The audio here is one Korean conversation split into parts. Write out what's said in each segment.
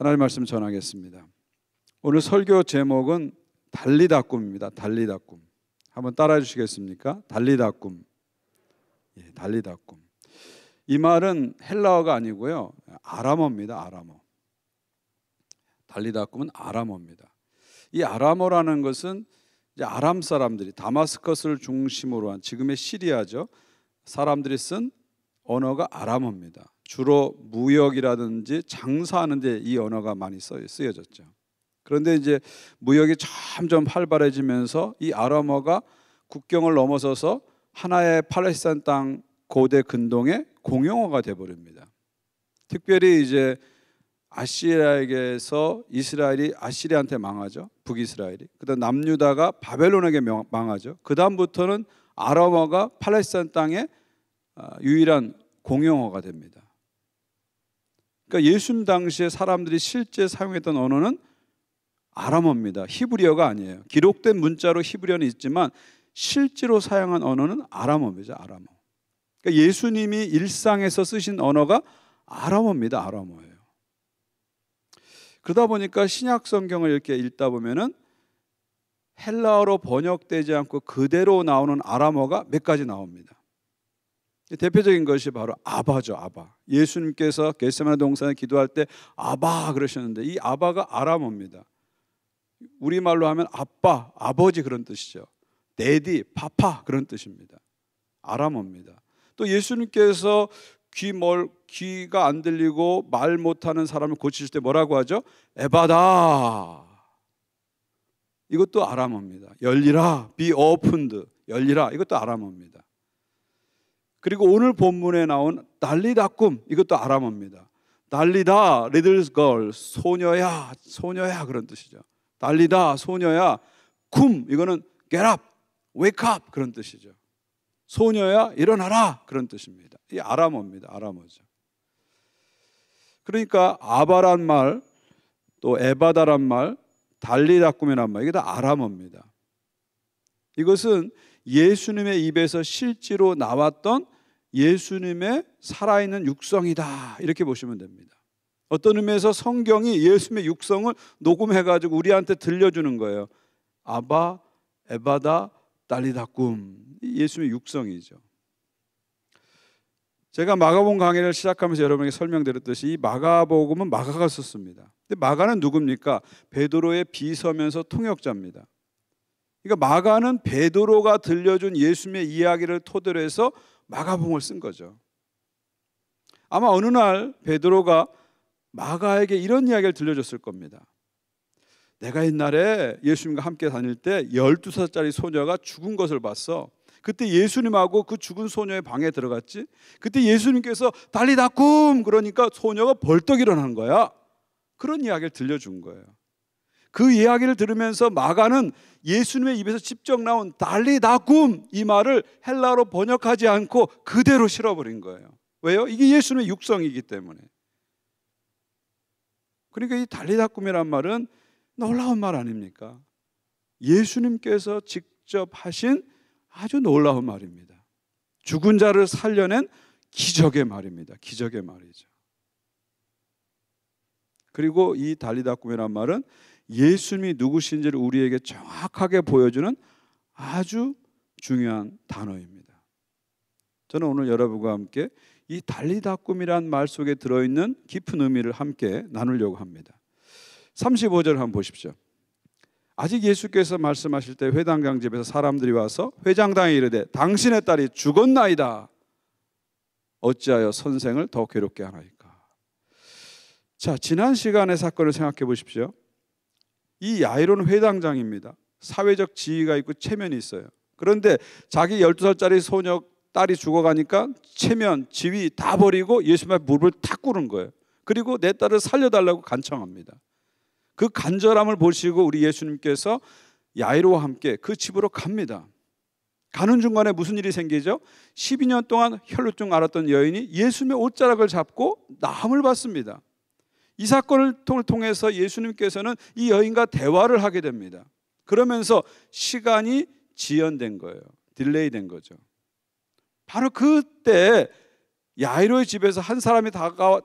하나님 말씀 전하겠습니다. 오늘 설교 제목은 달리다꿈입니다. 달리다꿈. 한번 따라해 주시겠습니까? 달리다꿈. 예, 달리다꿈. 이 말은 헬라어가 아니고요, 아람어입니다. 아람어. 달리다꿈은 아람어입니다. 이 아람어라는 것은 이제 아람 사람들이 다마스커스를 중심으로 한 지금의 시리아죠, 사람들이 쓴 언어가 아람어입니다. 주로 무역이라든지 장사하는 데 이 언어가 많이 쓰여졌죠. 그런데 이제 무역이 점점 활발해지면서 이 아람어가 국경을 넘어서서 하나의 팔레스타인 땅 고대 근동의 공용어가 되어버립니다. 특별히 이제 아시리아에게서 이스라엘이 아시리아한테 망하죠. 북이스라엘이. 그다음 남유다가 바벨론에게 망하죠. 그 다음부터는 아람어가 팔레스타인 땅의 유일한 공용어가 됩니다. 그러니까 예수님 당시에 사람들이 실제 사용했던 언어는 아람어입니다. 히브리어가 아니에요. 기록된 문자로 히브리어는 있지만 실제로 사용한 언어는 아람어입니다. 아람어. 그러니까 예수님이 일상에서 쓰신 언어가 아람어입니다. 아람어예요. 그러다 보니까 신약 성경을 이렇게 읽다 보면은 헬라어로 번역되지 않고 그대로 나오는 아람어가 몇 가지 나옵니다. 대표적인 것이 바로 아바죠. 아바. 예수님께서 겟세마네 동산에 기도할 때 아바 그러셨는데 이 아바가 아람어입니다. 우리말로 하면 아빠, 아버지 그런 뜻이죠. 데디, 파파 그런 뜻입니다. 아람어입니다. 또 예수님께서 귀가 안 들리고 말 못하는 사람을 고치실 때 뭐라고 하죠? 에바다. 이것도 아람어입니다. 열리라, be opened, 열리라. 이것도 아람어입니다. 그리고 오늘 본문에 나온 달리다꿈, 이것도 아람어입니다. 달리다, little girl, 소녀야, 소녀야 그런 뜻이죠. 달리다, 소녀야, 쿰, 이거는 get up, wake up 그런 뜻이죠. 소녀야, 일어나라 그런 뜻입니다. 이 아람어입니다. 아람어죠. 그러니까 아바란 말, 또 에바다란 말, 달리다꿈이란 말, 이게 다 아람어입니다. 이것은 예수님의 입에서 실제로 나왔던 예수님의 살아있는 육성이다 이렇게 보시면 됩니다. 어떤 의미에서 성경이 예수님의 육성을 녹음해가지고 우리한테 들려주는 거예요. 아바, 에바다, 달리다꿈, 예수님의 육성이죠. 제가 마가복음 강의를 시작하면서 여러분에게 설명드렸듯이 이 마가복음은 마가가 썼습니다. 근데 마가는 누굽니까? 베드로의 비서면서 통역자입니다. 그러니까 마가는 베드로가 들려준 예수님의 이야기를 토대로 해서 마가복음을 쓴 거죠. 아마 어느 날 베드로가 마가에게 이런 이야기를 들려줬을 겁니다. 내가 옛날에 예수님과 함께 다닐 때 12살짜리 소녀가 죽은 것을 봤어. 그때 예수님하고 그 죽은 소녀의 방에 들어갔지. 그때 예수님께서 달리다꿈 그러니까 소녀가 벌떡 일어난 거야. 그런 이야기를 들려준 거예요. 그 이야기를 들으면서 마가는 예수님의 입에서 직접 나온 달리다꿈 이 말을 헬라어로 번역하지 않고 그대로 실어버린 거예요. 왜요? 이게 예수님의 육성이기 때문에. 그러니까 이 달리다꿈이란 말은 놀라운 말 아닙니까? 예수님께서 직접 하신 아주 놀라운 말입니다. 죽은 자를 살려낸 기적의 말입니다. 기적의 말이죠. 그리고 이 달리다꿈이란 말은 예수님이 누구신지를 우리에게 정확하게 보여주는 아주 중요한 단어입니다. 저는 오늘 여러분과 함께 이 달리다꿈이란 말 속에 들어있는 깊은 의미를 함께 나누려고 합니다. 35절 한번 보십시오. 아직 예수께서 말씀하실 때 회당장 집에서 사람들이 와서 회장당에 이르되 당신의 딸이 죽었나이다. 어찌하여 선생을 더 괴롭게 하나이까. 자, 지난 시간의 사건을 생각해 보십시오. 이 야이로는 회당장입니다. 사회적 지위가 있고 체면이 있어요. 그런데 자기 12살짜리 소녀 딸이 죽어가니까 체면, 지위 다 버리고 예수님 앞에 무릎을 탁 꿇은 거예요. 그리고 내 딸을 살려달라고 간청합니다. 그 간절함을 보시고 우리 예수님께서 야이로와 함께 그 집으로 갑니다. 가는 중간에 무슨 일이 생기죠? 12년 동안 혈루증 앓았던 여인이 예수님의 옷자락을 잡고 나음을 받습니다. 이 사건을 통해서 예수님께서는 이 여인과 대화를 하게 됩니다. 그러면서 시간이 지연된 거예요. 딜레이 된 거죠. 바로 그때 야이로의 집에서 한 사람이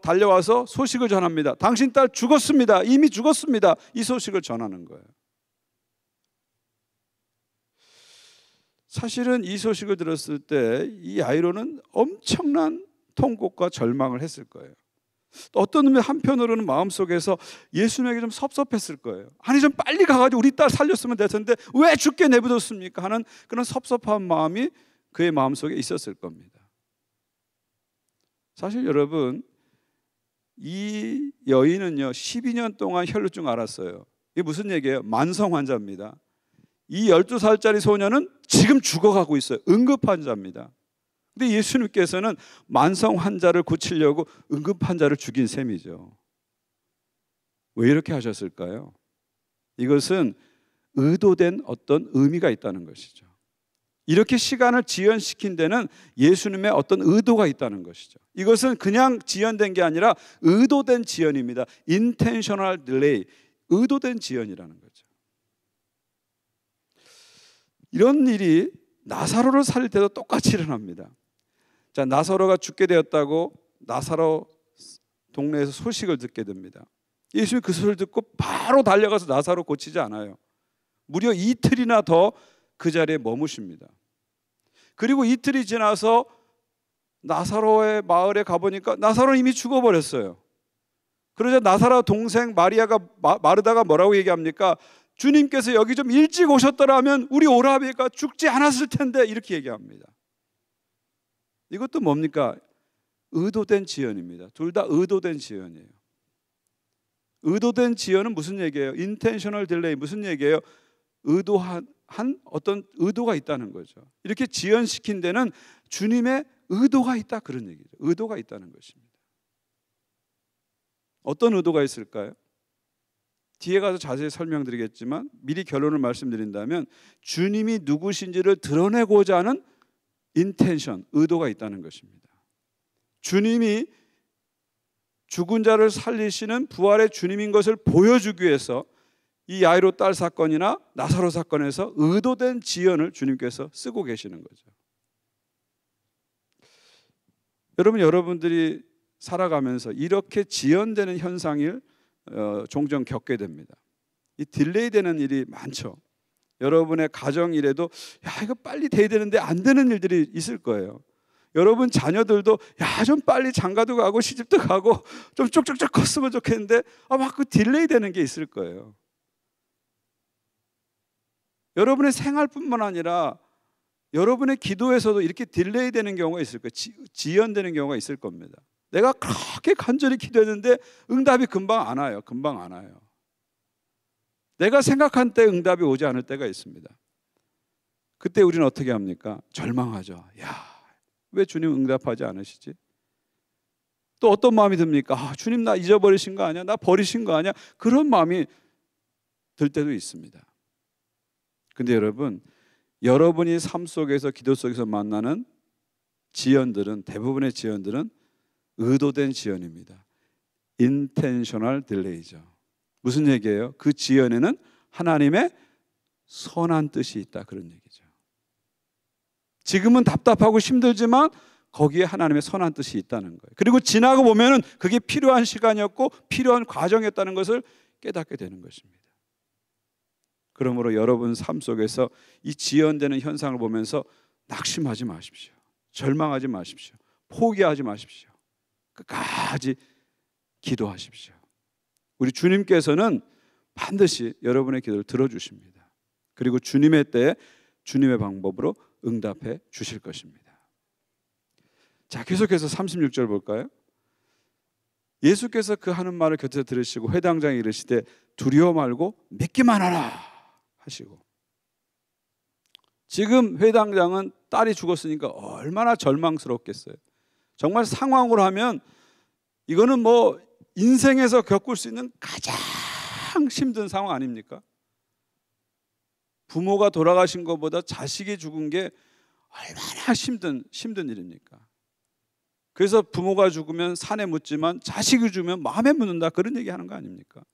달려와서 소식을 전합니다. 당신 딸 죽었습니다. 이미 죽었습니다. 이 소식을 전하는 거예요. 사실은 이 소식을 들었을 때 이 야이로는 엄청난 통곡과 절망을 했을 거예요. 또 어떤 의미 한편으로는 마음속에서 예수님에게 좀 섭섭했을 거예요. 아니 좀 빨리 가가지고 우리 딸 살렸으면 될 텐데 왜 죽게 내버렸습니까? 하는 그런 섭섭한 마음이 그의 마음속에 있었을 겁니다. 사실 여러분, 이 여인은요 12년 동안 혈루증 앓았어요. 이게 무슨 얘기예요? 만성 환자입니다. 이 12살짜리 소녀는 지금 죽어가고 있어요. 응급 환자입니다. 근데 예수님께서는 만성 환자를 고치려고 응급 환자를 죽인 셈이죠. 왜 이렇게 하셨을까요? 이것은 의도된 어떤 의미가 있다는 것이죠. 이렇게 시간을 지연시킨 데는 예수님의 어떤 의도가 있다는 것이죠. 이것은 그냥 지연된 게 아니라 의도된 지연입니다. intentional delay, 의도된 지연이라는 거죠. 이런 일이 나사로를 살릴 때도 똑같이 일어납니다. 자, 나사로가 죽게 되었다고 나사로 동네에서 소식을 듣게 됩니다. 예수님이 그 소리를 듣고 바로 달려가서 나사로 고치지 않아요. 무려 이틀이나 더 그 자리에 머무십니다. 그리고 이틀이 지나서 나사로의 마을에 가보니까 나사로는 이미 죽어버렸어요. 그러자 나사로 동생 마르다가 뭐라고 얘기합니까? 주님께서 여기 좀 일찍 오셨더라면 우리 오라비가 죽지 않았을 텐데, 이렇게 얘기합니다. 이것도 뭡니까? 의도된 지연입니다. 둘 다 의도된 지연이에요. 의도된 지연은 무슨 얘기예요? intentional delay, 무슨 얘기예요? 의도한 어떤 의도가 있다는 거죠. 이렇게 지연시킨 데는 주님의 의도가 있다, 그런 얘기죠. 의도가 있다는 것입니다. 어떤 의도가 있을까요? 뒤에 가서 자세히 설명드리겠지만 미리 결론을 말씀드린다면 주님이 누구신지를 드러내고자 하는 인텐션, 의도가 있다는 것입니다. 주님이 죽은 자를 살리시는 부활의 주님인 것을 보여주기 위해서 이 야이로 딸 사건이나 나사로 사건에서 의도된 지연을 주님께서 쓰고 계시는 거죠. 여러분들이 살아가면서 이렇게 지연되는 현상을 종종 겪게 됩니다. 이 딜레이 되는 일이 많죠. 여러분의 가정 일에도 이거 빨리 돼야 되는데 안 되는 일들이 있을 거예요. 여러분 자녀들도 좀 빨리 장가도 가고 시집도 가고 좀 쭉쭉쭉 컸으면 좋겠는데 막 그 딜레이 되는 게 있을 거예요. 여러분의 생활뿐만 아니라 여러분의 기도에서도 이렇게 딜레이 되는 경우가 있을 거예요. 지연되는 경우가 있을 겁니다. 내가 그렇게 간절히 기도했는데 응답이 금방 안 와요. 금방 안 와요. 내가 생각한 때 응답이 오지 않을 때가 있습니다. 그때 우리는 어떻게 합니까? 절망하죠. 왜 주님 응답하지 않으시지? 또 어떤 마음이 듭니까? 주님 나 잊어버리신 거 아니야? 나 버리신 거 아니야? 그런 마음이 들 때도 있습니다. 근데 여러분, 여러분이 삶 속에서 기도 속에서 만나는 지연들은, 대부분의 지연들은 의도된 지연입니다. intentional delay죠. 무슨 얘기예요? 그 지연에는 하나님의 선한 뜻이 있다, 그런 얘기죠. 지금은 답답하고 힘들지만 거기에 하나님의 선한 뜻이 있다는 거예요. 그리고 지나고 보면은 그게 필요한 시간이었고 필요한 과정이었다는 것을 깨닫게 되는 것입니다. 그러므로 여러분 삶 속에서 이 지연되는 현상을 보면서 낙심하지 마십시오. 절망하지 마십시오. 포기하지 마십시오. 끝까지 기도하십시오. 우리 주님께서는 반드시 여러분의 기도를 들어주십니다. 그리고 주님의 때에 주님의 방법으로 응답해 주실 것입니다. 자, 계속해서 36절 볼까요? 예수께서 그 하는 말을 곁에서 들으시고 회당장에 이르시되 두려워 말고 믿기만 하라 하시고, 지금 회당장은 딸이 죽었으니까 얼마나 절망스럽겠어요. 정말 상황으로 하면 이거는 뭐 인생에서 겪을 수 있는 가장 힘든 상황 아닙니까? 부모가 돌아가신 것보다 자식이 죽은 게 얼마나 힘든 일입니까? 그래서 부모가 죽으면 산에 묻지만 자식이 죽으면 마음에 묻는다, 그런 얘기하는 거 아닙니까?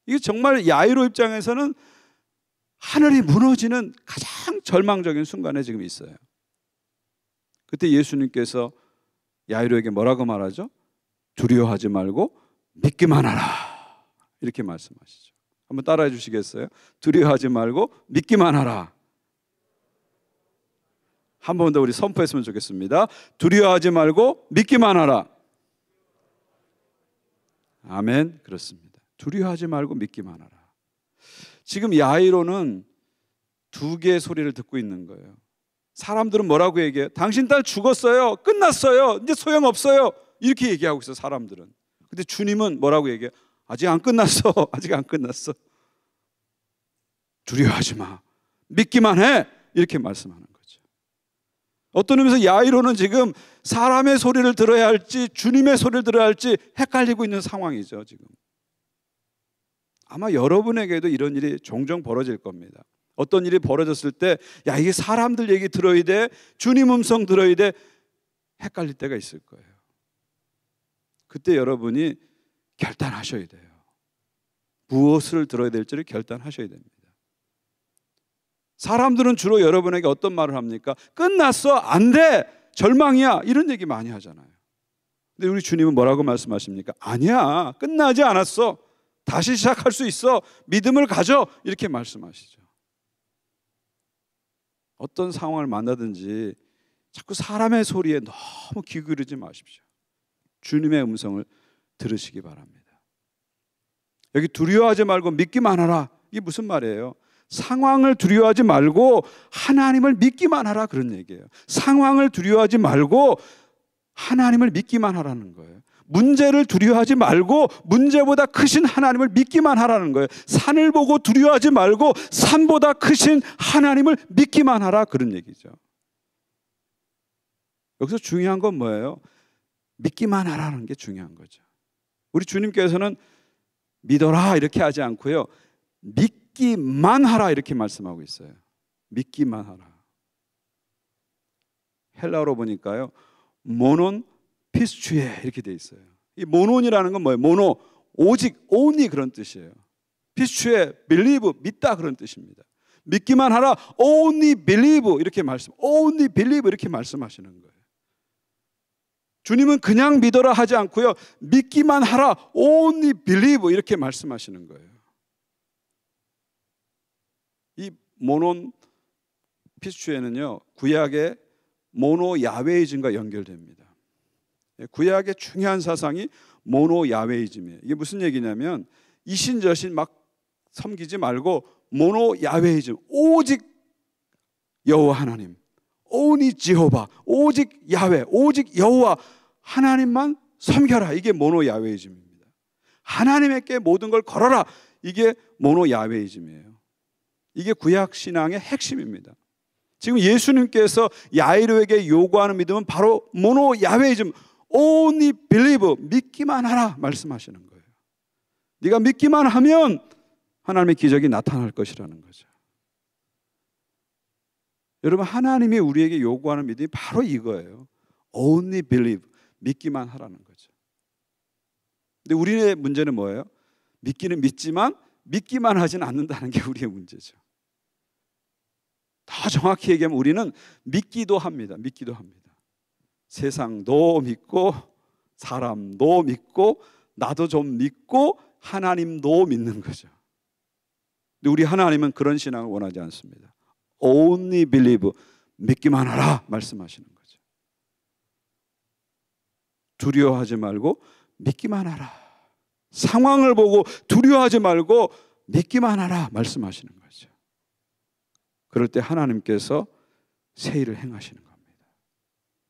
이게 정말 야이로 입장에서는 하늘이 무너지는 가장 절망적인 순간에 지금 있어요. 그때 예수님께서 야이로에게 뭐라고 말하죠? 두려워하지 말고 믿기만 하라. 이렇게 말씀하시죠. 한번 따라해 주시겠어요? 두려워하지 말고 믿기만 하라. 한 번 더 우리 선포했으면 좋겠습니다. 두려워하지 말고 믿기만 하라. 아멘. 그렇습니다. 두려워하지 말고 믿기만 하라. 지금 야이로는 두 개의 소리를 듣고 있는 거예요. 사람들은 뭐라고 얘기해요? 당신 딸 죽었어요. 끝났어요. 이제 소용없어요. 이렇게 얘기하고 있어요, 사람들은. 근데 주님은 뭐라고 얘기해요? 아직 안 끝났어. 아직 안 끝났어. 두려워하지 마. 믿기만 해. 이렇게 말씀하는 거죠. 어떤 의미에서 야이로는 지금 사람의 소리를 들어야 할지 주님의 소리를 들어야 할지 헷갈리고 있는 상황이죠, 지금. 아마 여러분에게도 이런 일이 종종 벌어질 겁니다. 어떤 일이 벌어졌을 때, 야, 이게 사람들 얘기 들어야 돼? 주님 음성 들어야 돼? 헷갈릴 때가 있을 거예요. 그때 여러분이 결단하셔야 돼요. 무엇을 들어야 될지를 결단하셔야 됩니다. 사람들은 주로 여러분에게 어떤 말을 합니까? 끝났어, 안 돼, 절망이야, 이런 얘기 많이 하잖아요. 근데 우리 주님은 뭐라고 말씀하십니까? 아니야, 끝나지 않았어. 다시 시작할 수 있어. 믿음을 가져. 이렇게 말씀하시죠. 어떤 상황을 만나든지 자꾸 사람의 소리에 너무 귀 기울이지 마십시오. 주님의 음성을 들으시기 바랍니다. 여기 두려워하지 말고 믿기만 하라. 이게 무슨 말이에요? 상황을 두려워하지 말고 하나님을 믿기만 하라, 그런 얘기예요. 상황을 두려워하지 말고 하나님을 믿기만 하라는 거예요. 문제를 두려워하지 말고 문제보다 크신 하나님을 믿기만 하라는 거예요. 산을 보고 두려워하지 말고 산보다 크신 하나님을 믿기만 하라, 그런 얘기죠. 여기서 중요한 건 뭐예요? 믿기만 하라는 게 중요한 거죠. 우리 주님께서는 믿어라 이렇게 하지 않고요, 믿기만 하라 이렇게 말씀하고 있어요. 믿기만 하라. 헬라어로 보니까요, 모논 피스추에 이렇게 돼 있어요. 이 모논이라는 건 뭐예요? 모노, 오직, only 그런 뜻이에요. 피스추에 believe, 믿다 그런 뜻입니다. 믿기만 하라, only believe 이렇게 only believe 이렇게 말씀하시는 거예요. 주님은 그냥 믿어라 하지 않고요, 믿기만 하라, only believe 이렇게 말씀하시는 거예요. 이 모논 피스추에는요, 구약의 모노 야훼이즘과 연결됩니다. 구약의 중요한 사상이 모노 야훼이즘이에요. 이게 무슨 얘기냐면 이신저신 막 섬기지 말고 모노 야훼이즘, 오직 여호와 하나님, only 지호바, 오직 야훼, 오직 여호와 하나님만 섬겨라. 이게 모노 야훼이즘입니다. 하나님께 모든 걸 걸어라. 이게 모노 야훼이즘이에요. 이게 구약 신앙의 핵심입니다. 지금 예수님께서 야이로에게 요구하는 믿음은 바로 모노 야훼이즘, only believe, 믿기만 하라 말씀하시는 거예요. 네가 믿기만 하면 하나님의 기적이 나타날 것이라는 거죠. 여러분, 하나님이 우리에게 요구하는 믿음이 바로 이거예요. only believe, 믿기만 하라는 거죠. 근데 우리의 문제는 뭐예요? 믿기는 믿지만 믿기만 하지는 않는다는 게 우리의 문제죠. 더 정확히 얘기하면 우리는 믿기도 합니다. 믿기도 합니다. 세상도 믿고 사람도 믿고 나도 좀 믿고 하나님도 믿는 거죠. 근데 우리 하나님은 그런 신앙을 원하지 않습니다. Only believe, 믿기만 하라 말씀하시는 거죠. 두려워하지 말고 믿기만 하라. 상황을 보고 두려워하지 말고 믿기만 하라 말씀하시는 거죠. 그럴 때 하나님께서 새 일을 행하시는 겁니다.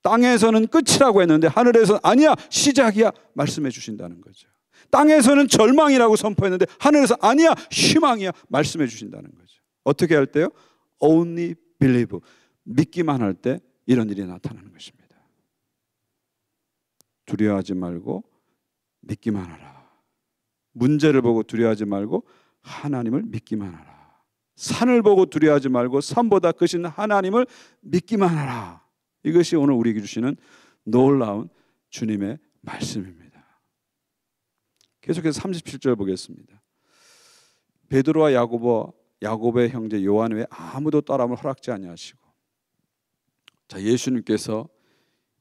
땅에서는 끝이라고 했는데 하늘에서는 아니야, 시작이야 말씀해 주신다는 거죠. 땅에서는 절망이라고 선포했는데 하늘에서 아니야, 희망이야 말씀해 주신다는 거죠. 어떻게 할 때요? Only believe, 믿기만 할 때 이런 일이 나타나는 것입니다. 두려워하지 말고 믿기만 하라. 문제를 보고 두려워하지 말고 하나님을 믿기만 하라. 산을 보고 두려워하지 말고 산보다 크신 하나님을 믿기만 하라. 이것이 오늘 우리에게 주시는 놀라운 주님의 말씀입니다. 계속해서 37절 보겠습니다. 베드로와 야고보의 형제 요한 외에 아무도 따라함을 허락지 아니하시고, 자, 예수님께서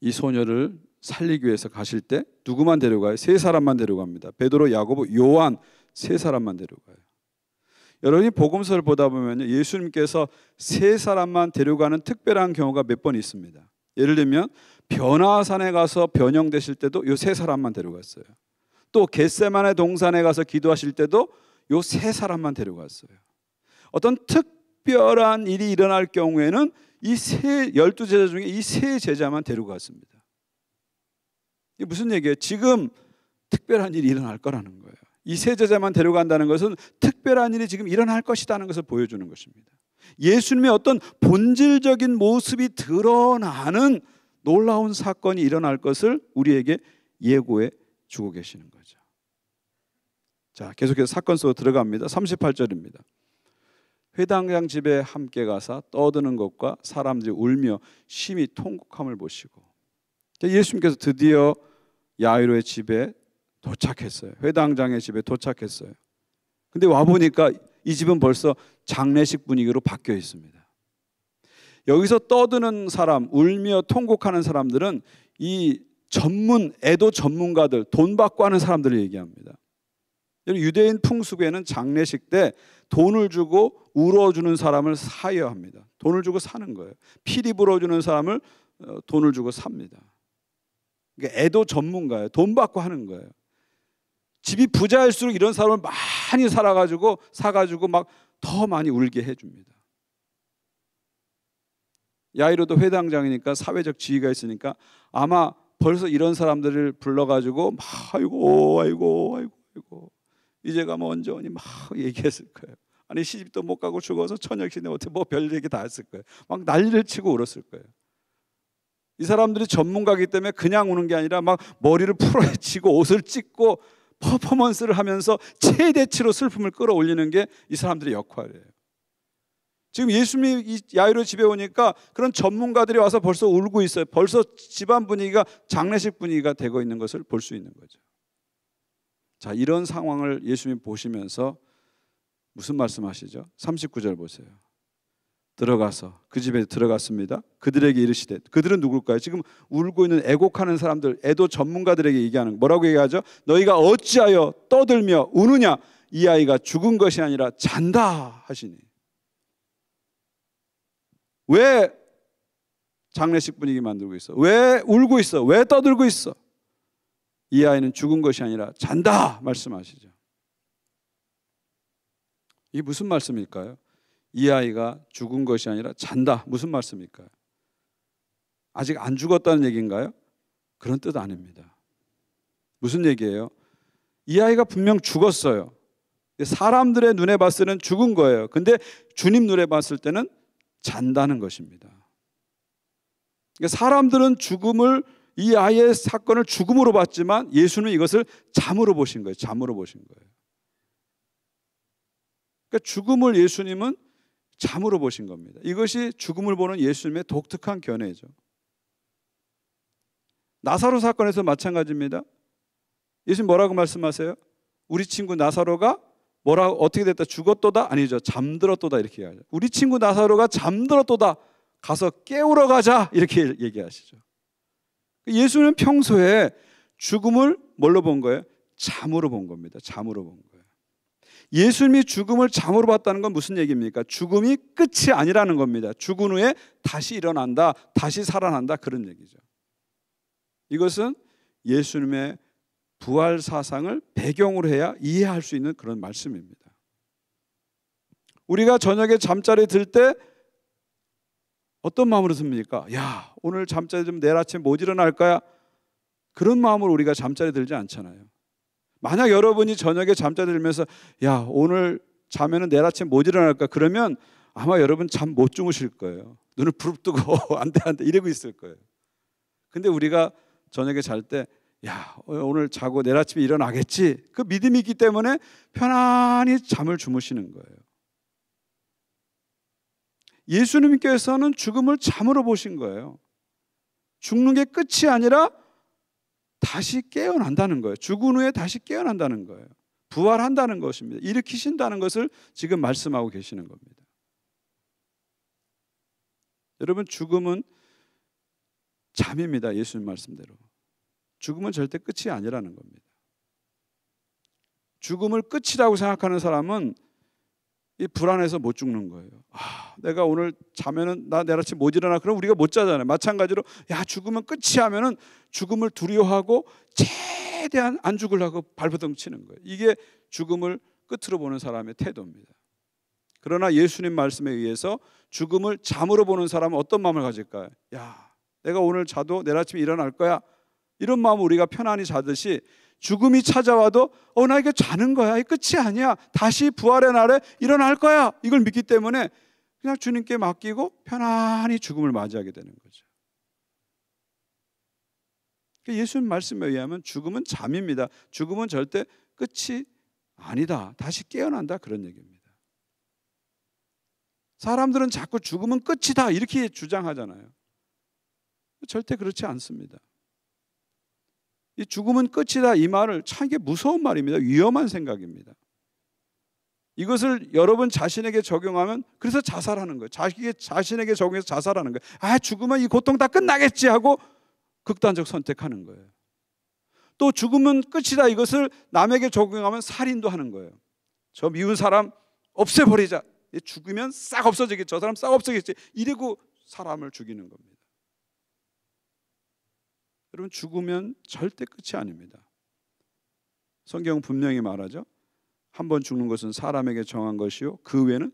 이 소녀를 살리기 위해서 가실 때 누구만 데려가요? 세 사람만 데려갑니다. 베드로, 야고보, 요한 세 사람만 데려가요. 여러분이 복음서를 보다 보면 예수님께서 세 사람만 데려가는 특별한 경우가 몇 번 있습니다. 예를 들면 변화산에 가서 변형되실 때도 요 세 사람만 데려갔어요. 또 겟세마네 동산에 가서 기도하실 때도 요 세 사람만 데려갔어요. 어떤 특별한 일이 일어날 경우에는 이 세 12제자 중에 이 세 제자만 데려갔습니다. 이게 무슨 얘기예요? 지금 특별한 일이 일어날 거라는 거예요. 이 세 제자만 데려간다는 것은 특별한 일이 지금 일어날 것이라는 것을 보여주는 것입니다. 예수님의 어떤 본질적인 모습이 드러나는 놀라운 사건이 일어날 것을 우리에게 예고해 주고 계시는 거죠. 자, 계속해서 사건 속으로 들어갑니다. 38절입니다. 회당장 집에 함께 가사 떠드는 것과 사람들이 울며 심히 통곡함을 보시고, 예수님께서 드디어 야이로의 집에 도착했어요. 회당장의 집에 도착했어요. 근데 와보니까 이 집은 벌써 장례식 분위기로 바뀌어 있습니다. 여기서 떠드는 사람, 울며 통곡하는 사람들은 이 애도 전문가들, 돈 받고 하는 사람들을 얘기합니다. 유대인 풍습에는 장례식 때 돈을 주고 울어주는 사람을 사야 합니다. 돈을 주고 사는 거예요. 피리 불어주는 사람을 돈을 주고 삽니다. 그러니까 애도 전문가예요. 돈 받고 하는 거예요. 집이 부자일수록 이런 사람을 많이 사가지고 막 더 많이 울게 해줍니다. 야이로도 회당장이니까 사회적 지위가 있으니까 아마 벌써 이런 사람들을 불러가지고 막 아이고 이제 가면 언제 오니 막 얘기했을 거예요. 아니 시집도 못 가고 죽어서 처녀시대 어떻게 뭐 별 얘기 다 했을 거예요. 막 난리를 치고 울었을 거예요. 이 사람들이 전문가이기 때문에 그냥 우는 게 아니라 막 머리를 풀어헤치고 옷을 찢고 퍼포먼스를 하면서 최대치로 슬픔을 끌어올리는 게 이 사람들의 역할이에요. 지금 예수님이 이 야이로 집에 오니까 그런 전문가들이 와서 벌써 울고 있어요. 벌써 집안 분위기가 장례식 분위기가 되고 있는 것을 볼 수 있는 거죠. 자, 이런 상황을 예수님이 보시면서 무슨 말씀하시죠? 39절 보세요. 들어가서 그 집에 들어갔습니다. 그들에게 이르시되, 그들은 누굴까요? 지금 울고 있는 애곡하는 사람들, 애도 전문가들에게 얘기하는, 뭐라고 얘기하죠? 너희가 어찌하여 떠들며 우느냐? 이 아이가 죽은 것이 아니라 잔다 하시니. 왜 장례식 분위기 만들고 있어? 왜 울고 있어? 왜 떠들고 있어? 이 아이는 죽은 것이 아니라 잔다 말씀하시죠. 이게 무슨 말씀일까요? 이 아이가 죽은 것이 아니라 잔다. 무슨 말씀일까요? 아직 안 죽었다는 얘기인가요? 그런 뜻 아닙니다. 무슨 얘기예요? 이 아이가 분명 죽었어요. 사람들의 눈에 봤을 때는 죽은 거예요. 근데 주님 눈에 봤을 때는 잔다는 것입니다. 그러니까 사람들은 죽음을, 이 아이의 사건을 죽음으로 봤지만 예수는 이것을 잠으로 보신 거예요. 잠으로 보신 거예요. 그러니까 죽음을 예수님은 잠으로 보신 겁니다. 이것이 죽음을 보는 예수님의 독특한 견해죠. 나사로 사건에서 마찬가지입니다. 예수님 뭐라고 말씀하세요? 우리 친구 나사로가 어떻게 됐다? 죽었도다? 아니죠. 잠들었도다 이렇게 얘기하죠. 우리 친구 나사로가 잠들었도다. 가서 깨우러 가자 이렇게 얘기하시죠. 예수는 평소에 죽음을 뭘로 본 거예요? 잠으로 본 겁니다. 잠으로 본 거예요. 예수님이 죽음을 잠으로 봤다는 건 무슨 얘기입니까? 죽음이 끝이 아니라는 겁니다. 죽은 후에 다시 일어난다, 다시 살아난다, 그런 얘기죠. 이것은 예수님의 부활 사상을 배경으로 해야 이해할 수 있는 그런 말씀입니다. 우리가 저녁에 잠자리 들 때 어떤 마음으로 듭니까? 야, 오늘 잠자리 좀 내일 아침 못 일어날 거야? 그런 마음으로 우리가 잠자리 들지 않잖아요. 만약 여러분이 저녁에 잠자리 들면서 야, 오늘 자면은 내일 아침 못 일어날까? 그러면 아마 여러분 잠 못 주무실 거예요. 눈을 부릅뜨고 안 돼 이러고 있을 거예요. 근데 우리가 저녁에 잘 때 야, 오늘 자고 내일 아침에 일어나겠지, 그 믿음이 있기 때문에 편안히 잠을 주무시는 거예요. 예수님께서는 죽음을 잠으로 보신 거예요. 죽는 게 끝이 아니라 다시 깨어난다는 거예요. 죽은 후에 다시 깨어난다는 거예요. 부활한다는 것입니다. 일으키신다는 것을 지금 말씀하고 계시는 겁니다. 여러분, 죽음은 잠입니다. 예수님 말씀대로. 죽음은 절대 끝이 아니라는 겁니다. 죽음을 끝이라고 생각하는 사람은 이 불안해서 못 죽는 거예요. 내가 오늘 자면은 나 내일 아침 못 일어나. 그럼 우리가 못 자잖아요. 마찬가지로 죽으면 끝이 하면은 죽음을 두려워하고 최대한 안 죽으려고 발버둥 치는 거예요. 이게 죽음을 끝으로 보는 사람의 태도입니다. 그러나 예수님 말씀에 의해서 죽음을 잠으로 보는 사람은 어떤 마음을 가질까요? 내가 오늘 자도 내일 아침에 일어날 거야. 이런 마음을 우리가 편안히 자듯이 죽음이 찾아와도 나 이게 자는 거야. 이 끝이 아니야. 다시 부활의 날에 일어날 거야. 이걸 믿기 때문에 그냥 주님께 맡기고 편안히 죽음을 맞이하게 되는 거죠. 예수님 말씀에 의하면 죽음은 잠입니다. 죽음은 절대 끝이 아니다. 다시 깨어난다. 그런 얘기입니다. 사람들은 자꾸 죽음은 끝이다 이렇게 주장하잖아요. 절대 그렇지 않습니다. 이 죽음은 끝이다 이 말을 참 이게 무서운 말입니다. 위험한 생각입니다. 이것을 여러분 자신에게 적용하면 그래서 자살하는 거예요. 자신에게 적용해서 자살하는 거예요. 죽으면 이 고통 다 끝나겠지 하고 극단적 선택하는 거예요. 또 죽음은 끝이다 이것을 남에게 적용하면 살인도 하는 거예요. 저 미운 사람 없애버리자. 죽으면 싹 없어지겠지. 저 사람 싹 없어지겠지. 이러고 사람을 죽이는 겁니다. 여러분 죽으면 절대 끝이 아닙니다. 성경은 분명히 말하죠. 한 번 죽는 것은 사람에게 정한 것이요 그 후에는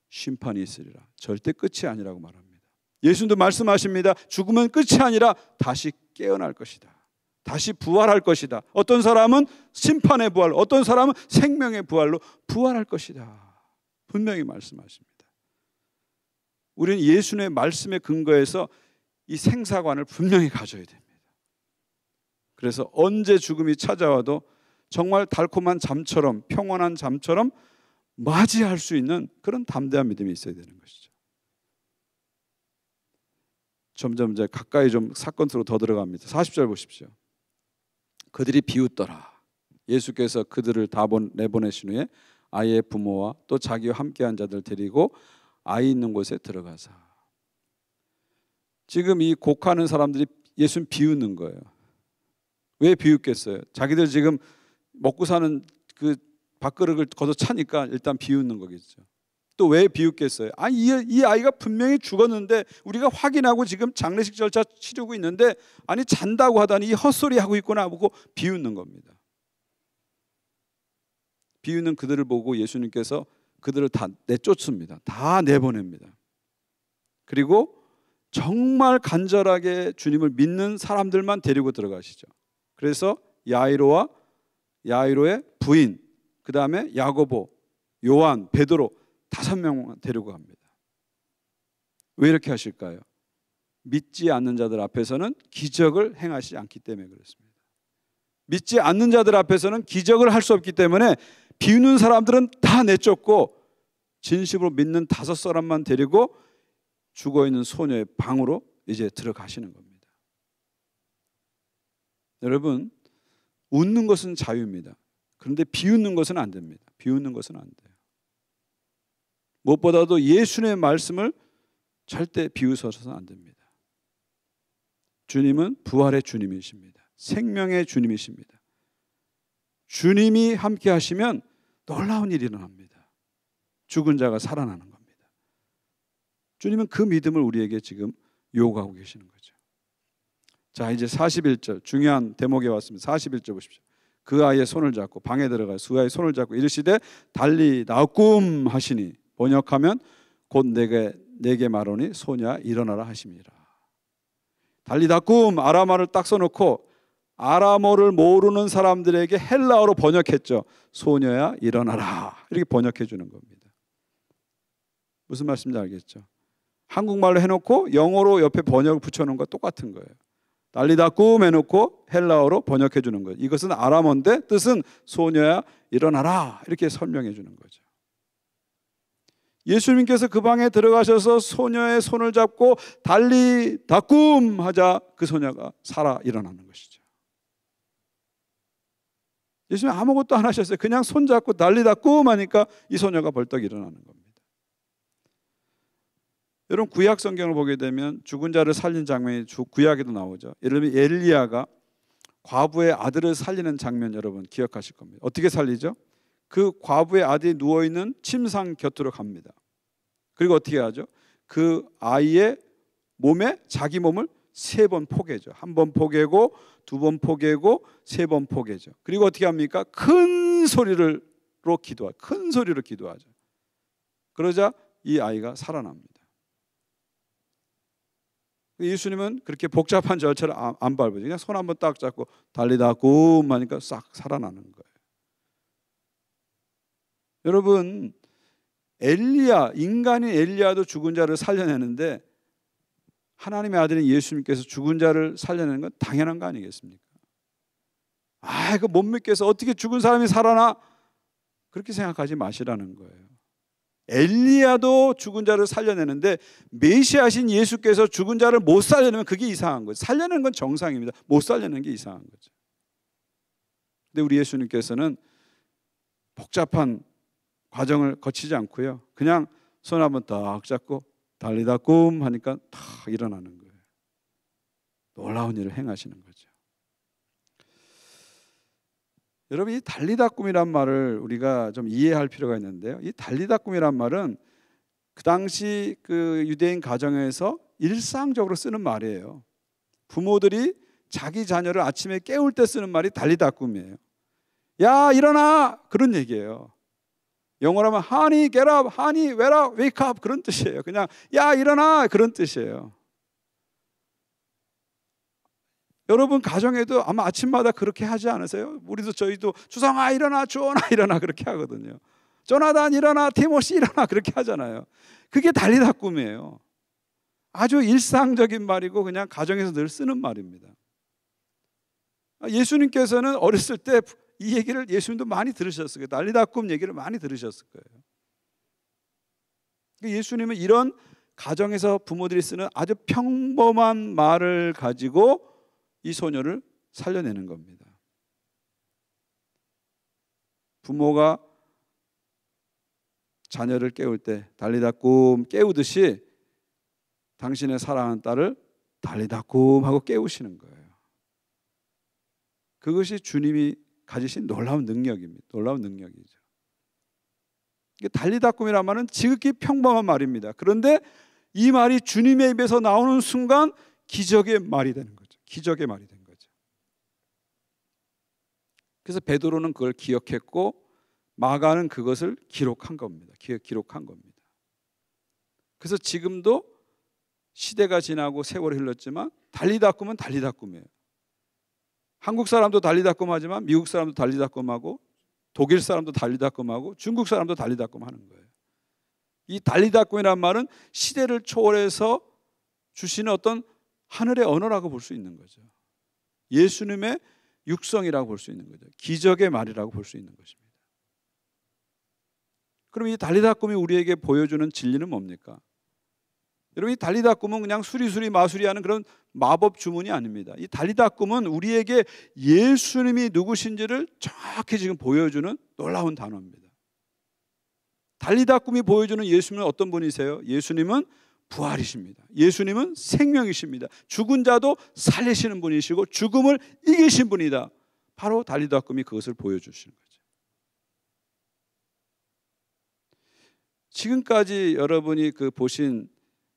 심판이 있으리라. 절대 끝이 아니라고 말합니다. 예수님도 말씀하십니다. 죽으면 끝이 아니라 다시 깨어날 것이다. 다시 부활할 것이다. 어떤 사람은 심판의 부활, 어떤 사람은 생명의 부활로 부활할 것이다. 분명히 말씀하십니다. 우리는 예수님의 말씀에 근거해서 이 생사관을 분명히 가져야 됩니다. 그래서 언제 죽음이 찾아와도 정말 달콤한 잠처럼 평온한 잠처럼 맞이할 수 있는 그런 담대한 믿음이 있어야 되는 것이죠. 점점 이제 가까이 좀 사건 속으로 더 들어갑니다. 40절 보십시오. 그들이 비웃더라. 예수께서 그들을 다 내보내신 후에 아이의 부모와 또 자기와 함께한 자들 데리고 아이 있는 곳에 들어가사. 지금 이 곡하는 사람들이 예수님 비웃는 거예요. 왜 비웃겠어요? 자기들 지금 먹고 사는 그 밥그릇을 걷어 차니까 일단 비웃는 거겠죠. 또 왜 비웃겠어요? 이 아이가 분명히 죽었는데 우리가 확인하고 지금 장례식 절차 치르고 있는데 잔다고 하다니 이 헛소리 하고 있구나 하고 비웃는 겁니다. 비웃는 그들을 보고 예수님께서 그들을 다 내쫓습니다. 다 내보냅니다. 그리고 정말 간절하게 주님을 믿는 사람들만 데리고 들어가시죠. 그래서 야이로의 부인, 그 다음에 야고보, 요한, 베드로 5명 데리고 갑니다. 왜 이렇게 하실까요? 믿지 않는 자들 앞에서는 기적을 행하시지 않기 때문에 그렇습니다. 믿지 않는 자들 앞에서는 기적을 할 수 없기 때문에 비웃는 사람들은 다 내쫓고 진심으로 믿는 5사람만 데리고 죽어있는 소녀의 방으로 이제 들어가시는 겁니다. 여러분, 웃는 것은 자유입니다. 그런데 비웃는 것은 안 됩니다. 비웃는 것은 안 돼요. 무엇보다도 예수님의 말씀을 절대 비웃어서는 안 됩니다. 주님은 부활의 주님이십니다. 생명의 주님이십니다. 주님이 함께 하시면 놀라운 일이 일어납니다. 죽은 자가 살아나는 겁니다. 주님은 그 믿음을 우리에게 지금 요구하고 계시는 거죠. 자, 이제 41절 중요한 대목에 왔습니다. 41절 보십시오. 그 아이의 손을 잡고 방에 들어가 그 아이의 손을 잡고 이르시되 달리 나꿈 하시니 번역하면 곧 내게 말하니 소녀야 일어나라 하심이라. 달리 나꿈 아람어를 딱 써놓고 아람어를 모르는 사람들에게 헬라어로 번역했죠. 소녀야 일어나라 이렇게 번역해 주는 겁니다. 무슨 말씀인지 알겠죠? 한국말로 해놓고 영어로 옆에 번역을 붙여놓은 거 똑같은 거예요. 달리다꿈 해놓고 헬라어로 번역해 주는 거예요. 이것은 아람어인데 뜻은 소녀야 일어나라 이렇게 설명해 주는 거죠. 예수님께서 그 방에 들어가셔서 소녀의 손을 잡고 달리다꿈 하자 그 소녀가 살아 일어나는 것이죠. 예수님 아무것도 안 하셨어요. 그냥 손 잡고 달리다꿈 하니까 이 소녀가 벌떡 일어나는 겁니다. 여러분 구약 성경을 보게 되면 죽은 자를 살린 장면이 구약에도 나오죠. 예를 들면 엘리야가 과부의 아들을 살리는 장면 여러분 기억하실 겁니다. 어떻게 살리죠? 그 과부의 아들이 누워있는 침상 곁으로 갑니다. 그리고 어떻게 하죠? 그 아이의 몸에 자기 몸을 3번 포개죠. 1번 포개고 2번 포개고 3번 포개죠. 그리고 어떻게 합니까? 큰 소리로 기도하죠. 그러자 이 아이가 살아납니다. 예수님은 그렇게 복잡한 절차를 안 밟으죠. 그냥 손 한번 딱 잡고 달리다 굼 하니까 싹 살아나는 거예요. 여러분, 인간인 엘리야도 죽은 자를 살려내는데 하나님의 아들인 예수님께서 죽은 자를 살려내는 건 당연한 거 아니겠습니까? 이거 못 믿겠어. 어떻게 죽은 사람이 살아나? 그렇게 생각하지 마시라는 거예요. 엘리야도 죽은 자를 살려내는데 메시아신 예수께서 죽은 자를 못 살려내면 그게 이상한 거죠. 살려내는 건 정상입니다. 못 살려내는 게 이상한 거죠. 근데 우리 예수님께서는 복잡한 과정을 거치지 않고요. 그냥 손 한번 딱 잡고 달리다 굼 하니까 탁 일어나는 거예요. 놀라운 일을 행하시는 거죠. 여러분, 이 달리다 굼이란 말을 우리가 좀 이해할 필요가 있는데요. 이 달리다 굼이란 말은 그 당시 그 유대인 가정에서 일상적으로 쓰는 말이에요. 부모들이 자기 자녀를 아침에 깨울 때 쓰는 말이 달리다 굼이에요. 야, 일어나! 그런 얘기예요. 영어로 하면 honey, get up, honey, wake up 그런 뜻이에요. 그냥 야, 일어나! 그런 뜻이에요. 여러분 가정에도 아마 아침마다 그렇게 하지 않으세요? 저희도 주성아 일어나, 주원아 일어나 그렇게 하거든요. 조나단 일어나, 티모시 일어나 그렇게 하잖아요. 그게 달리다 굼이에요. 아주 일상적인 말이고 그냥 가정에서 늘 쓰는 말입니다. 예수님께서는 어렸을 때 이 얘기를 예수님도 많이 들으셨을 거예요. 달리다 굼 얘기를 많이 들으셨을 거예요. 예수님은 이런 가정에서 부모들이 쓰는 아주 평범한 말을 가지고 이 소녀를 살려내는 겁니다. 부모가 자녀를 깨울 때 달리다 굼 깨우듯이 당신의 사랑하는 딸을 달리다 굼 하고 깨우시는 거예요. 그것이 주님이 가지신 놀라운 능력입니다. 놀라운 능력이죠. 달리다 굼이란 말은 지극히 평범한 말입니다. 그런데 이 말이 주님의 입에서 나오는 순간 기적의 말이 되는 거죠. 기적의 말이 된 거죠. 그래서 베드로는 그걸 기억했고 마가는 그것을 기록한 겁니다. 기록한 겁니다. 그래서 지금도 시대가 지나고 세월이 흘렀지만 달리다 굼은 달리다 굼이에요. 한국 사람도 달리다 굼 하지만 미국 사람도 달리다 굼 하고 독일 사람도 달리다 굼 하고 중국 사람도 달리다 굼 하는 거예요. 이 달리다 굼이란 말은 시대를 초월해서 주시는 어떤 하늘의 언어라고 볼 수 있는 거죠. 예수님의 육성이라고 볼 수 있는 거죠. 기적의 말이라고 볼 수 있는 것입니다. 그럼 이 달리다 굼이 우리에게 보여주는 진리는 뭡니까? 여러분, 이 달리다 굼은 그냥 수리수리 마수리 하는 그런 마법 주문이 아닙니다. 이 달리다 굼은 우리에게 예수님이 누구신지를 정확히 지금 보여주는 놀라운 단어입니다. 달리다 굼이 보여주는 예수님은 어떤 분이세요? 예수님은 부활이십니다. 예수님은 생명이십니다. 죽은 자도 살리시는 분이시고 죽음을 이기신 분이다. 바로 달리다 굼이 그것을 보여주시는 거죠. 지금까지 여러분이 보신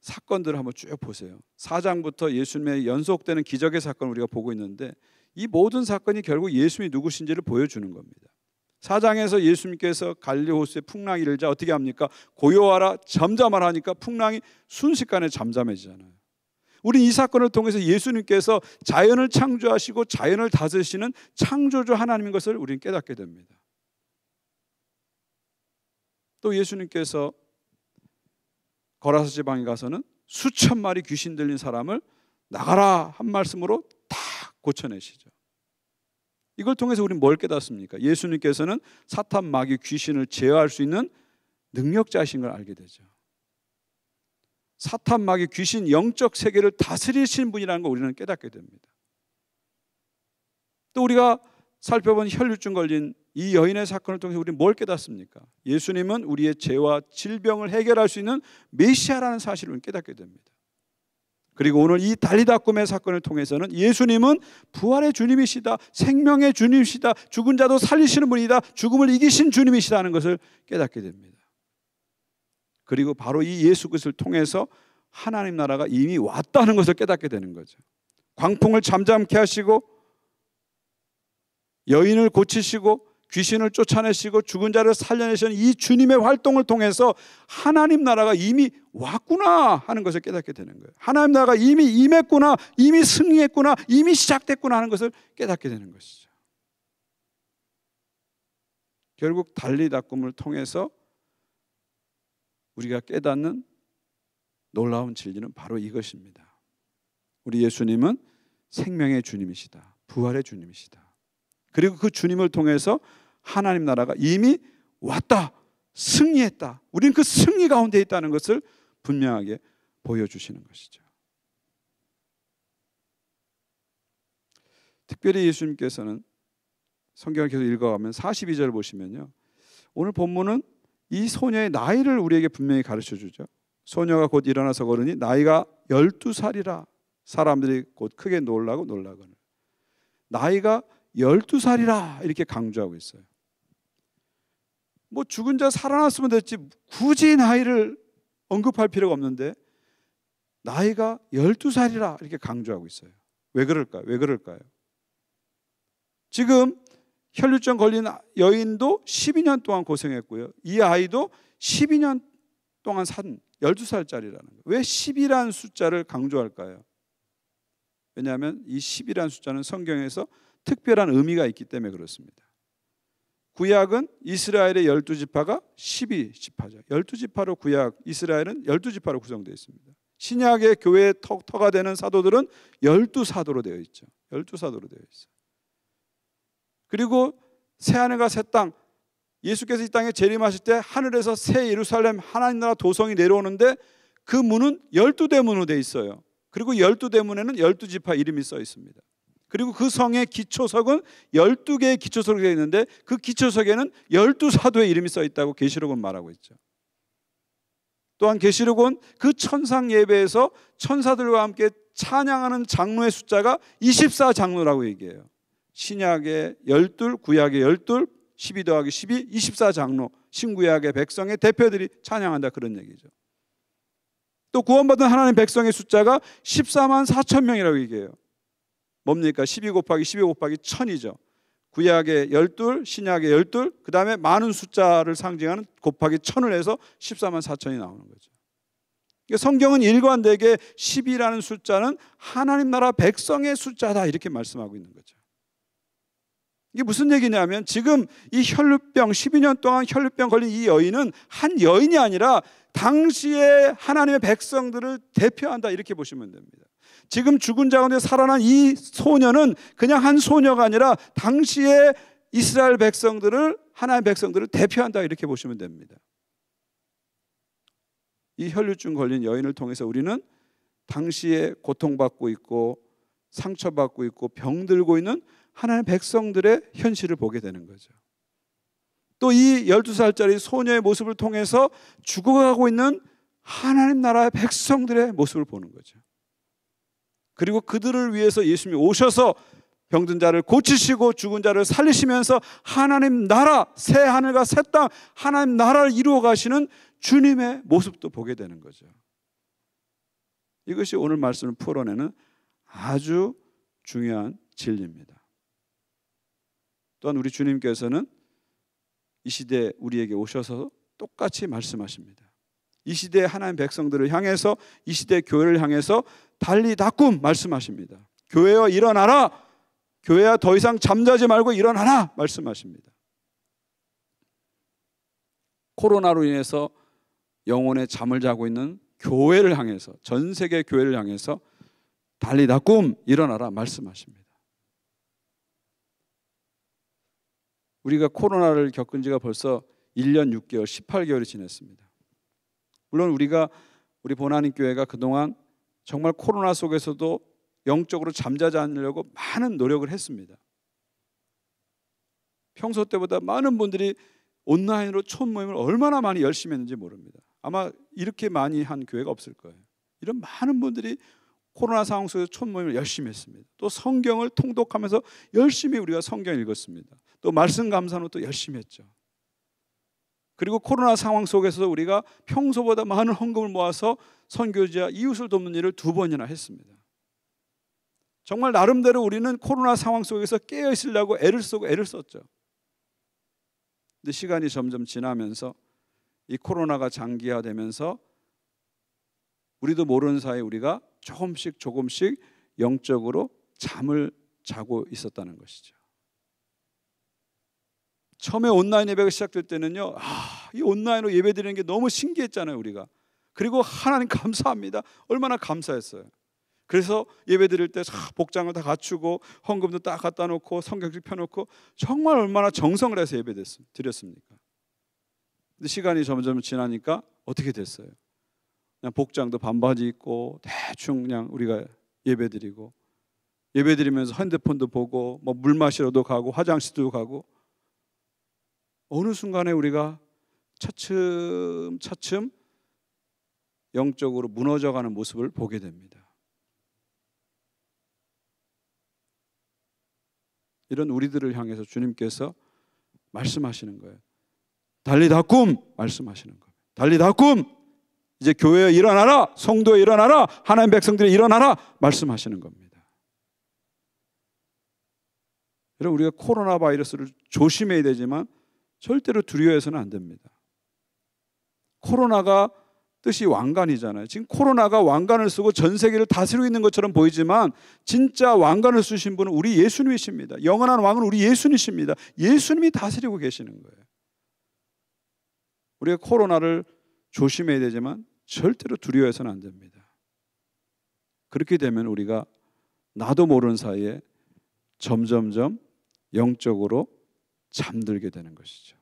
사건들을 한번 쭉 보세요. 4장부터 예수님의 연속되는 기적의 사건을 우리가 보고 있는데 이 모든 사건이 결국 예수님이 누구신지를 보여주는 겁니다. 4장에서 예수님께서 갈릴리 호수에 풍랑이 일자 어떻게 합니까? 고요하라 잠잠하라 하니까 풍랑이 순식간에 잠잠해지잖아요. 우리는 이 사건을 통해서 예수님께서 자연을 창조하시고 자연을 다스리시는 창조주 하나님인 것을 우리는 깨닫게 됩니다. 또 예수님께서 거라사 지방에 가서는 수천 마리 귀신 들린 사람을 나가라 한 말씀으로 다 고쳐내시죠. 이걸 통해서 우리는 뭘 깨닫습니까? 예수님께서는 사탄, 마귀, 귀신을 제어할 수 있는 능력자이신 걸 알게 되죠. 사탄, 마귀, 귀신, 영적 세계를 다스리시는 분이라는 걸 우리는 깨닫게 됩니다. 또 우리가 살펴본 혈류증 걸린 이 여인의 사건을 통해서 우리는 뭘 깨닫습니까? 예수님은 우리의 죄와 질병을 해결할 수 있는 메시아라는 사실을 깨닫게 됩니다. 그리고 오늘 이 달리다 꿈의 사건을 통해서는 예수님은 부활의 주님이시다, 생명의 주님이시다, 죽은 자도 살리시는 분이다, 죽음을 이기신 주님이시다는 것을 깨닫게 됩니다. 그리고 바로 이 예수 그리스도를 통해서 하나님 나라가 이미 왔다는 것을 깨닫게 되는 거죠. 광풍을 잠잠케 하시고 여인을 고치시고 귀신을 쫓아내시고 죽은 자를 살려내시는 이 주님의 활동을 통해서 하나님 나라가 이미 왔구나 하는 것을 깨닫게 되는 거예요. 하나님 나라가 이미 임했구나, 이미 승리했구나, 이미 시작됐구나 하는 것을 깨닫게 되는 것이죠. 결국 달리다 꿈을 통해서 우리가 깨닫는 놀라운 진리는 바로 이것입니다. 우리 예수님은 생명의 주님이시다, 부활의 주님이시다. 그리고 그 주님을 통해서 하나님 나라가 이미 왔다, 승리했다, 우리는 그 승리 가운데 있다는 것을 분명하게 보여주시는 것이죠. 특별히 예수님께서는 성경을 계속 읽어가면 42절 보시면요, 오늘 본문은 이 소녀의 나이를 우리에게 분명히 가르쳐주죠. 소녀가 곧 일어나서 걸으니 나이가 12살이라 사람들이 곧 크게 놀라고 놀라거늘. 나이가 12살이라 이렇게 강조하고 있어요. 뭐 죽은 자 살아났으면 됐지 굳이 나이를 언급할 필요가 없는데 나이가 12살이라 이렇게 강조하고 있어요. 왜 그럴까요? 왜 그럴까요? 지금 혈류증 걸린 여인도 12년 동안 고생했고요, 이 아이도 12년 동안 산 12살짜리라는 거예요. 왜 10이라는 숫자를 강조할까요? 왜냐하면 이 10이라는 숫자는 성경에서 특별한 의미가 있기 때문에 그렇습니다. 구약은 이스라엘의 12지파가 12지파죠. 12지파로 구약 이스라엘은 12지파로 구성되어 있습니다. 신약의 교회의 터가 되는 사도들은 12사도로 되어 있죠. 12사도로 되어 있어요. 그리고 새하늘과 새 땅, 예수께서 이 땅에 재림하실 때 하늘에서 새 예루살렘 하나님 나라 도성이 내려오는데 그 문은 12대문으로 되어 있어요. 그리고 12대문에는 12지파 이름이 써 있습니다. 그리고 그 성의 기초석은 12개의 기초석이 되어 있는데 그 기초석에는 12사도의 이름이 써 있다고 계시록은 말하고 있죠. 또한 계시록은 그 천상 예배에서 천사들과 함께 찬양하는 장로의 숫자가 24장로라고 얘기해요. 신약의 12, 구약의 12, 12 더하기 12, 24장로, 신구약의 백성의 대표들이 찬양한다, 그런 얘기죠. 또 구원받은 하나님 백성의 숫자가 14만 4천 명이라고 얘기해요. 뭡니까? 12 곱하기 12 곱하기 1000이죠. 구약의 12, 신약의 12, 그 다음에 많은 숫자를 상징하는 곱하기 1000을 해서 14만 4천이 나오는 거죠. 그러니까 성경은 일관되게 10이라는 숫자는 하나님 나라 백성의 숫자다 이렇게 말씀하고 있는 거죠. 이게 무슨 얘기냐면 지금 이 혈루병 12년 동안 혈루병 걸린 이 여인은 한 여인이 아니라 당시에 하나님의 백성들을 대표한다 이렇게 보시면 됩니다. 지금 죽은 자 가운데 살아난 이 소녀는 그냥 한 소녀가 아니라 당시에 이스라엘 백성들을, 하나님의 백성들을 대표한다 이렇게 보시면 됩니다. 이 혈류증 걸린 여인을 통해서 우리는 당시에 고통받고 있고 상처받고 있고 병들고 있는 하나님의 백성들의 현실을 보게 되는 거죠. 또 이 12살짜리 소녀의 모습을 통해서 죽어가고 있는 하나님 나라의 백성들의 모습을 보는 거죠. 그리고 그들을 위해서 예수님이 오셔서 병든 자를 고치시고 죽은 자를 살리시면서 하나님 나라, 새 하늘과 새 땅, 하나님 나라를 이루어 가시는 주님의 모습도 보게 되는 거죠. 이것이 오늘 말씀을 풀어내는 아주 중요한 진리입니다. 또한 우리 주님께서는 이 시대에 우리에게 오셔서 똑같이 말씀하십니다. 이 시대의 하나님 백성들을 향해서, 이 시대의 교회를 향해서 달리다꿈 말씀하십니다. 교회여 일어나라, 교회야 더 이상 잠자지 말고 일어나라 말씀하십니다. 코로나로 인해서 영혼의 잠을 자고 있는 교회를 향해서, 전 세계 교회를 향해서 달리다꿈 일어나라 말씀하십니다. 우리가 코로나를 겪은 지가 벌써 1년 6개월, 18개월이 지났습니다. 물론 우리 보나님 교회가 그동안 정말 코로나 속에서도 영적으로 잠자지 않으려고 많은 노력을 했습니다. 평소 때보다 많은 분들이 온라인으로 촌모임을 얼마나 많이 열심히 했는지 모릅니다. 아마 이렇게 많이 한 교회가 없을 거예요. 이런 많은 분들이 코로나 상황 속에서 촌모임을 열심히 했습니다. 또 성경을 통독하면서 열심히 우리가 성경 읽었습니다. 또 말씀 감사는 또 열심히 했죠. 그리고 코로나 상황 속에서 우리가 평소보다 많은 헌금을 모아서 선교지와 이웃을 돕는 일을 2번이나 했습니다. 정말 나름대로 우리는 코로나 상황 속에서 깨어 있으려고 애를 쓰고 애를 썼죠. 근데 시간이 점점 지나면서 이 코로나가 장기화되면서 우리도 모르는 사이에 우리가 조금씩 영적으로 잠을 자고 있었다는 것이죠. 처음에 온라인 예배가 시작될 때는요, 이 온라인으로 예배드리는 게 너무 신기했잖아요, 우리가. 그리고 하나님 감사합니다. 얼마나 감사했어요. 그래서 예배드릴 때 복장을 다 갖추고 헌금도 딱 갖다 놓고 성경책 펴놓고 정말 얼마나 정성을 해서 예배드렸습니까? 근데 시간이 점점 지나니까 어떻게 됐어요? 그냥 복장도 반바지 입고 대충 그냥 우리가 예배드리고, 예배드리면서 핸드폰도 보고 뭐 물 마시러도 가고 화장실도 가고, 어느 순간에 우리가 차츰 영적으로 무너져가는 모습을 보게 됩니다. 이런 우리들을 향해서 주님께서 말씀하시는 거예요. 달리다 꿈! 말씀하시는 거예요. 달리다 꿈! 이제 교회에 일어나라! 성도에 일어나라! 하나님 백성들이 일어나라! 말씀하시는 겁니다. 여러분, 우리가 코로나 바이러스를 조심해야 되지만 절대로 두려워해서는 안 됩니다. 코로나가 뜻이 왕관이잖아요. 지금 코로나가 왕관을 쓰고 전 세계를 다스리고 있는 것처럼 보이지만 진짜 왕관을 쓰신 분은 우리 예수님이십니다. 영원한 왕은 우리 예수님이십니다. 예수님이 다스리고 계시는 거예요. 우리가 코로나를 조심해야 되지만 절대로 두려워해서는 안 됩니다. 그렇게 되면 우리가 나도 모르는 사이에 점점점 영적으로 잠들게 되는 것이죠.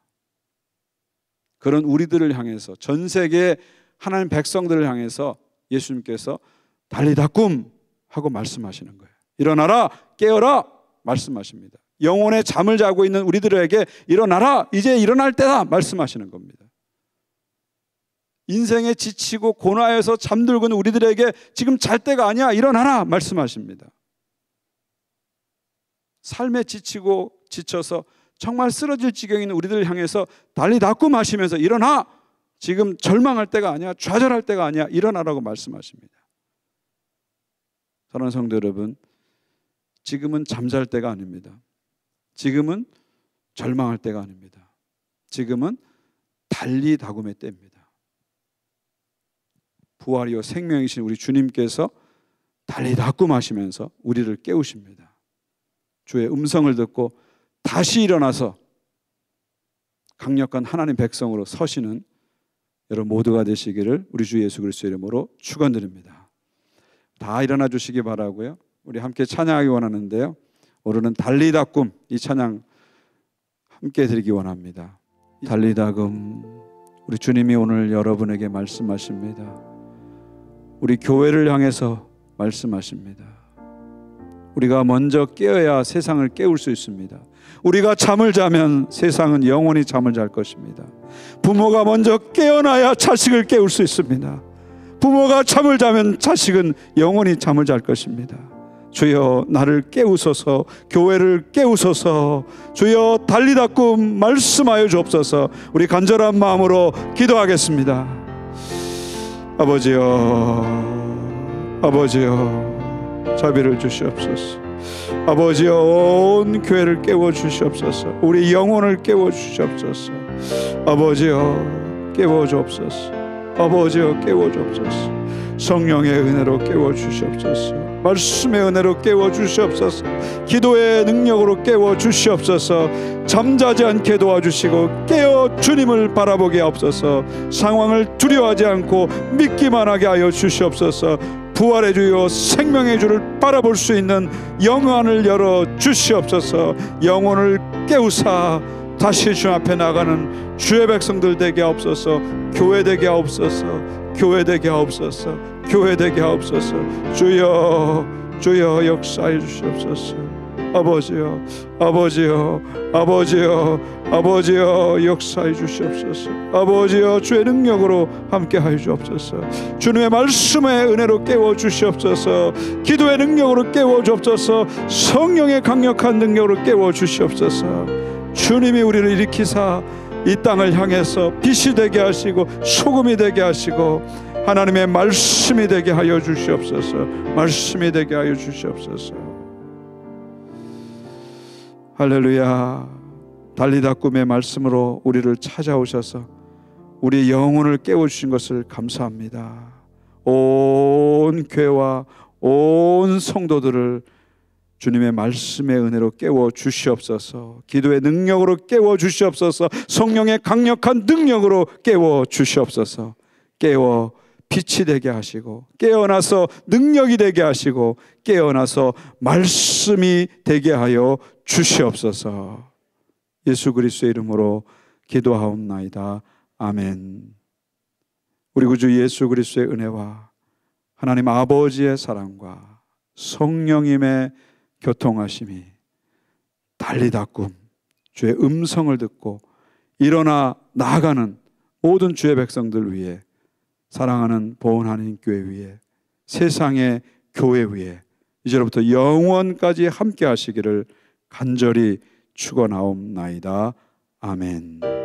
그런 우리들을 향해서, 전 세계 하나님 백성들을 향해서 예수님께서 달리다 꿈! 하고 말씀하시는 거예요. 일어나라! 깨어라! 말씀하십니다. 영혼의 잠을 자고 있는 우리들에게 일어나라! 이제 일어날 때다! 말씀하시는 겁니다. 인생에 지치고 고뇌해서 잠들고 있는 우리들에게 지금 잘 때가 아니야! 일어나라! 말씀하십니다. 삶에 지치고 지쳐서 정말 쓰러질 지경에 있는 우리들을 향해서 달리다 꿈! 하시면서 일어나! 지금 절망할 때가 아니야. 좌절할 때가 아니야. 일어나라고 말씀하십니다. 사랑하는 성도 여러분, 지금은 잠잘 때가 아닙니다. 지금은 절망할 때가 아닙니다. 지금은 달리다굼의 때입니다. 부활이요 생명이신 우리 주님께서 달리다굼 하시면서 우리를 깨우십니다. 주의 음성을 듣고 다시 일어나서 강력한 하나님 백성으로 서시는 여러분 모두가 되시기를 우리 주 예수 그리스도의 이름으로 축원드립니다. 다 일어나 주시기 바라고요. 우리 함께 찬양하기 원하는데요. 오늘은 달리다 꿈, 이 찬양 함께 드리기 원합니다. 달리다 꿈, 우리 주님이 오늘 여러분에게 말씀하십니다. 우리 교회를 향해서 말씀하십니다. 우리가 먼저 깨어야 세상을 깨울 수 있습니다. 우리가 잠을 자면 세상은 영원히 잠을 잘 것입니다. 부모가 먼저 깨어나야 자식을 깨울 수 있습니다. 부모가 잠을 자면 자식은 영원히 잠을 잘 것입니다. 주여 나를 깨우소서, 교회를 깨우소서. 주여 달리다 꿈 말씀하여 주옵소서. 우리 간절한 마음으로 기도하겠습니다. 아버지여 자비를 주시옵소서. 아버지여 온 교회를 깨워주시옵소서. 우리 영혼을 깨워주시옵소서. 아버지여 깨워주옵소서. 아버지여 깨워주옵소서. 성령의 은혜로 깨워주시옵소서. 말씀의 은혜로 깨워주시옵소서. 기도의 능력으로 깨워주시옵소서. 잠자지 않게 도와주시고 깨어 주님을 바라보게 하옵소서. 상황을 두려워하지 않고 믿기만 하게 하여 주시옵소서. 부활의 주요 생명의 주를 바라볼 수 있는 영안을 열어 주시옵소서. 영혼을 깨우사 다시 주 앞에 나가는 주의 백성들 되게 하옵소서. 교회 되게 하옵소서. 교회 되게 하옵소서. 교회 되게 하옵소서. 주여 역사해 주시옵소서. 아버지여, 아버지여, 아버지여, 아버지여, 역사해 주시옵소서. 아버지여, 주의 능력으로 함께하여 주옵소서. 주님의 말씀의 은혜로 깨워 주시옵소서. 기도의 능력으로 깨워 주옵소서. 성령의 강력한 능력으로 깨워 주시옵소서. 주님이 우리를 일으키사 이 땅을 향해서 빛이 되게 하시고 소금이 되게 하시고 하나님의 말씀이 되게 하여 주시옵소서. 말씀이 되게 하여 주시옵소서. 할렐루야. 달리다 꿈의 말씀으로 우리를 찾아오셔서 우리의 영혼을 깨워주신 것을 감사합니다. 온 교회와 온 성도들을 주님의 말씀의 은혜로 깨워 주시옵소서. 기도의 능력으로 깨워 주시옵소서. 성령의 강력한 능력으로 깨워 주시옵소서. 깨워 빛이 되게 하시고 깨어나서 능력이 되게 하시고 깨어나서 말씀이 되게 하여 주시옵소서. 예수 그리스도의 이름으로 기도하옵나이다. 아멘. 우리 구주 예수 그리스도의 은혜와 하나님 아버지의 사랑과 성령님의 교통하심이 달리다 꿈 주의 음성을 듣고 일어나 나아가는 모든 주의 백성들 위해, 사랑하는 보은 하나님 교회 위에, 세상의 교회 위에 이제로부터 영원까지 함께 하시기를 간절히 축원하옵나이다. 아멘.